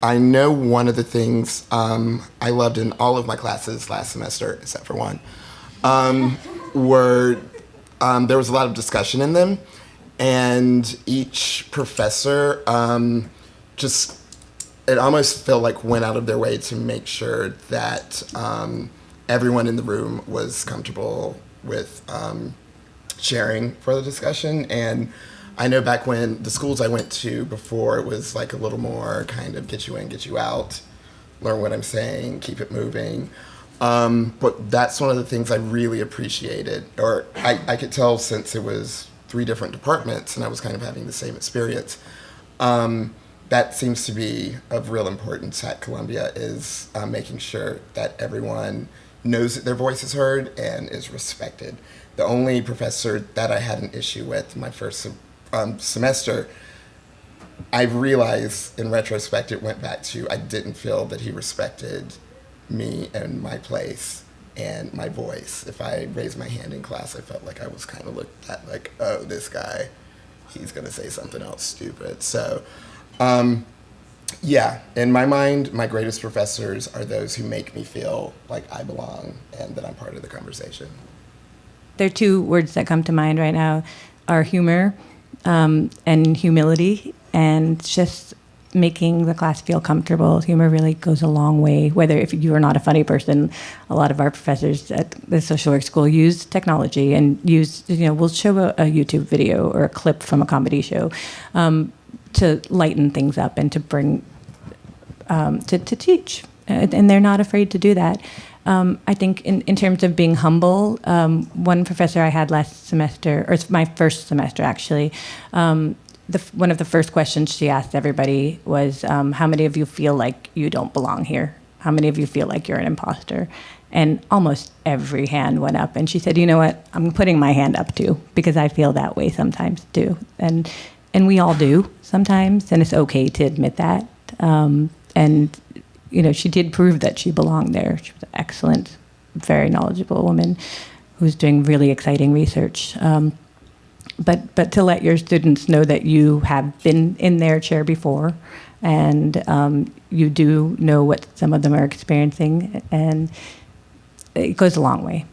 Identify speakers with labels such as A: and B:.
A: I know one of the things I loved in all of my classes last semester, except for one, were there was a lot of discussion in them, and each professor just it almost felt like went out of their way to make sure that everyone in the room was comfortable with sharing for the discussion. And I know back when the schools I went to before, it was like a little more kind of get you in, get you out, learn what I'm saying, keep it moving. But that's one of the things I really appreciated, or I could tell since it was 3 different departments and I was kind of having the same experience. That seems to be of real importance at Columbia is making sure that everyone knows that their voice is heard and is respected. The only professor that I had an issue with my first semester, I realized in retrospect it went back to I didn't feel that he respected me and my place and my voice. If I raised my hand in class, I felt like I was kind of looked at like, oh, this guy, he's going to say something else stupid. So, yeah, in my mind, my greatest professors are those who make me feel like I belong and that I'm part of the conversation.
B: There are 2 words that come to mind right now are humor and humility, and just making the class feel comfortable. Humor really goes a long way. Whether if you are not a funny person, a lot of our professors at the social work school use technology and we'll show a YouTube video or a clip from a comedy show to lighten things up and to bring to teach, and they're not afraid to do that. I think in terms of being humble, one professor I had last semester, or it's my first semester actually, one of the first questions she asked everybody was, how many of you feel like you don't belong here? How many of you feel like you're an imposter? And almost every hand went up. And she said, you know what, I'm putting my hand up too, because I feel that way sometimes too. And we all do sometimes, and it's okay to admit that. And she did prove that she belonged there. She was an excellent, very knowledgeable woman who's doing really exciting research. But to let your students know that you have been in their chair before, and you do know what some of them are experiencing, and it goes a long way.